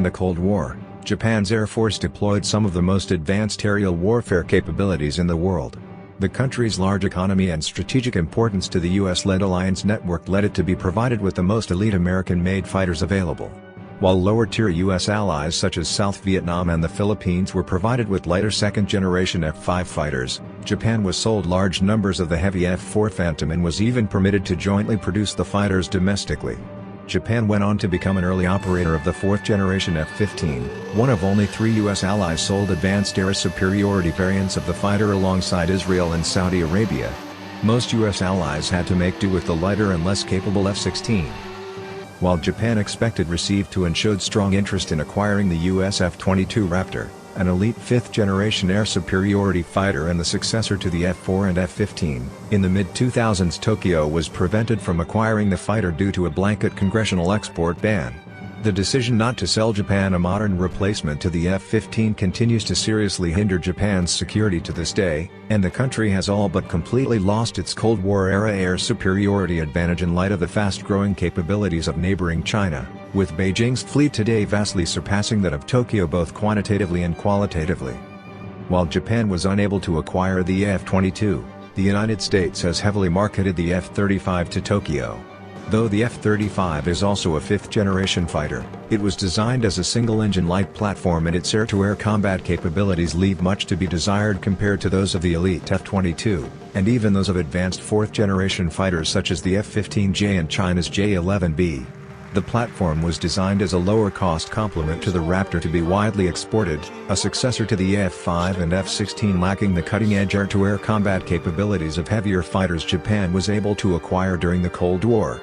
the Cold War, Japan's Air Force deployed some of the most advanced aerial warfare capabilities in the world. The country's large economy and strategic importance to the US-led alliance network led it to be provided with the most elite American-made fighters available. While lower-tier US allies such as South Vietnam and the Philippines were provided with lighter second-generation F-5 fighters, Japan was sold large numbers of the heavy F-4 Phantom and was even permitted to jointly produce the fighters domestically. Japan went on to become an early operator of the fourth-generation F-15, one of only 3 US allies sold advanced air superiority variants of the fighter alongside Israel and Saudi Arabia. Most US allies had to make do with the lighter and less capable F-16. While Japan received to and showed strong interest in acquiring the US F-22 Raptor, an elite 5th-generation air superiority fighter and the successor to the F-4 and F-15, in the mid-2000s Tokyo was prevented from acquiring the fighter due to a blanket congressional export ban. The decision not to sell Japan a modern replacement to the F-15 continues to seriously hinder Japan's security to this day, and the country has all but completely lost its Cold War-era air superiority advantage in light of the fast-growing capabilities of neighboring China, with Beijing's fleet today vastly surpassing that of Tokyo both quantitatively and qualitatively. While Japan was unable to acquire the F-22, the United States has heavily marketed the F-35 to Tokyo. Though the F-35 is also a 5th-generation fighter, it was designed as a single-engine light platform and its air-to-air combat capabilities leave much to be desired compared to those of the elite F-22, and even those of advanced 4th-generation fighters such as the F-15J and China's J-11B. The platform was designed as a lower-cost complement to the Raptor to be widely exported, a successor to the F-5 and F-16 lacking the cutting-edge air-to-air combat capabilities of heavier fighters Japan was able to acquire during the Cold War.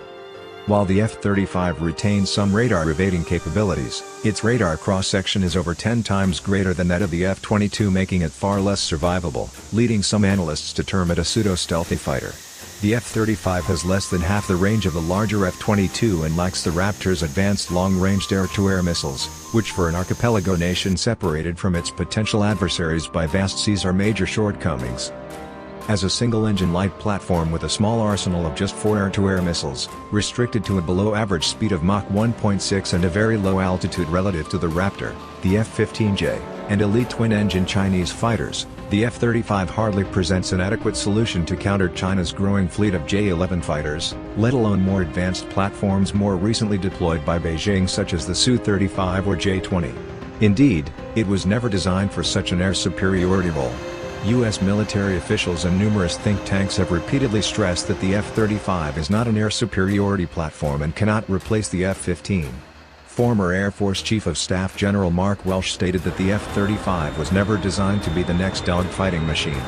While the F-35 retains some radar evading capabilities, its radar cross-section is over 10 times greater than that of the F-22, making it far less survivable, leading some analysts to term it a pseudo-stealthy fighter. The F-35 has less than half the range of the larger F-22 and lacks the Raptor's advanced long-ranged air-to-air missiles, which for an archipelago nation separated from its potential adversaries by vast seas are major shortcomings. As a single-engine light platform with a small arsenal of just 4 air-to-air missiles, restricted to a below-average speed of Mach 1.6 and a very low altitude relative to the Raptor, the F-15J, and elite twin-engine Chinese fighters, the F-35 hardly presents an adequate solution to counter China's growing fleet of J-11 fighters, let alone more advanced platforms more recently deployed by Beijing such as the Su-35 or J-20. Indeed, it was never designed for such an air superiority role. U.S. military officials and numerous think tanks have repeatedly stressed that the F-35 is not an air superiority platform and cannot replace the F-15. Former Air Force Chief of Staff General Mark Welsh stated that the F-35 was never designed to be the next dogfighting machine.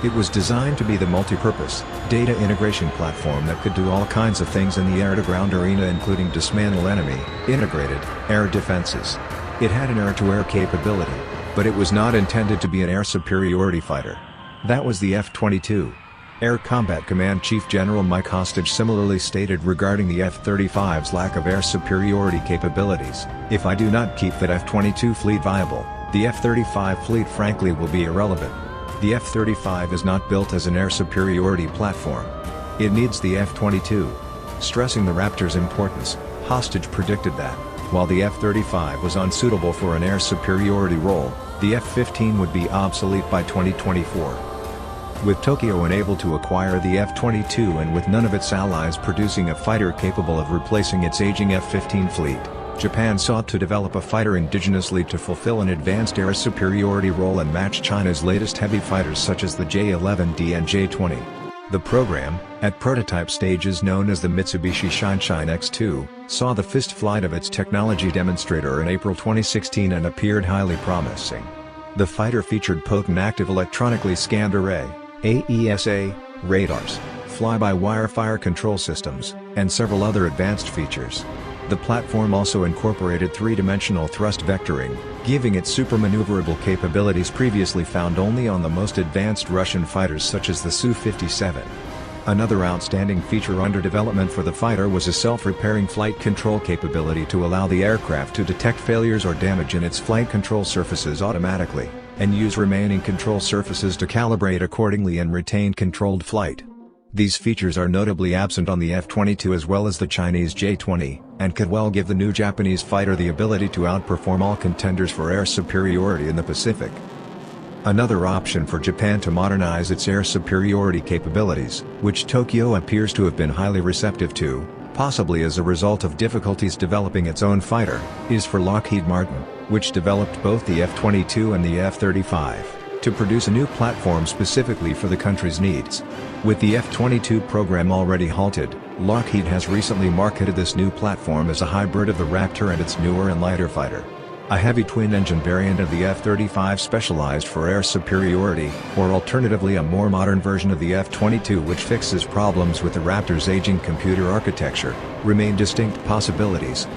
It was designed to be the multi-purpose, data integration platform that could do all kinds of things in the air-to-ground arena including dismantle enemy, integrated, air defenses. It had an air-to-air capability, but it was not intended to be an air superiority fighter. That was the F-22. Air Combat Command Chief General Mike Hostage similarly stated regarding the F-35's lack of air superiority capabilities, "If I do not keep that F-22 fleet viable, the F-35 fleet frankly will be irrelevant." The F-35 is not built as an air superiority platform. It needs the F-22. Stressing the Raptor's importance, Hostage predicted that, while the F-35 was unsuitable for an air superiority role, the F-15 would be obsolete by 2024. With Tokyo unable to acquire the F-22 and with none of its allies producing a fighter capable of replacing its aging F-15 fleet, Japan sought to develop a fighter indigenously to fulfill an advanced air superiority role and match China's latest heavy fighters such as the J-11D and J-20. The program, at prototype stages known as the Mitsubishi Shinshin X2, saw the first flight of its technology demonstrator in April 2016 and appeared highly promising. The fighter featured potent active electronically scanned array (AESA) radars, fly-by-wire fire control systems, and several other advanced features. The platform also incorporated three-dimensional thrust vectoring, giving it supermaneuverable capabilities previously found only on the most advanced Russian fighters such as the Su-57. Another outstanding feature under development for the fighter was a self-repairing flight control capability to allow the aircraft to detect failures or damage in its flight control surfaces automatically, and use remaining control surfaces to calibrate accordingly and retain controlled flight. These features are notably absent on the F-22 as well as the Chinese J-20, and could well give the new Japanese fighter the ability to outperform all contenders for air superiority in the Pacific. Another option for Japan to modernize its air superiority capabilities, which Tokyo appears to have been highly receptive to, possibly as a result of difficulties developing its own fighter, is for Lockheed Martin, which developed both the F-22 and the F-35, to produce a new platform specifically for the country's needs. With the F-22 program already halted, Lockheed has recently marketed this new platform as a hybrid of the Raptor and its newer and lighter fighter. A heavy twin-engine variant of the F-35 specialized for air superiority, or alternatively a more modern version of the F-22 which fixes problems with the Raptor's aging computer architecture, remain distinct possibilities.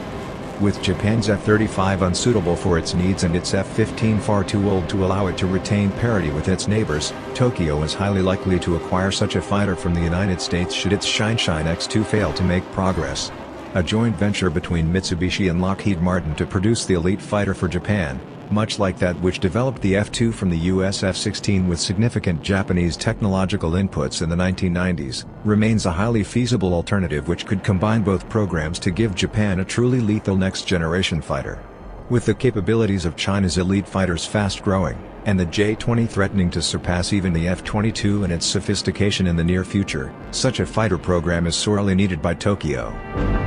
With Japan's F-35 unsuitable for its needs and its F-15 far too old to allow it to retain parity with its neighbors, Tokyo is highly likely to acquire such a fighter from the United States should its Shinshin X2 fail to make progress. A joint venture between Mitsubishi and Lockheed Martin to produce the elite fighter for Japan, much like that which developed the F-2 from the US F-16 with significant Japanese technological inputs in the 1990s, remains a highly feasible alternative which could combine both programs to give Japan a truly lethal next-generation fighter. With the capabilities of China's elite fighters fast growing, and the J-20 threatening to surpass even the F-22 in its sophistication in the near future, such a fighter program is sorely needed by Tokyo.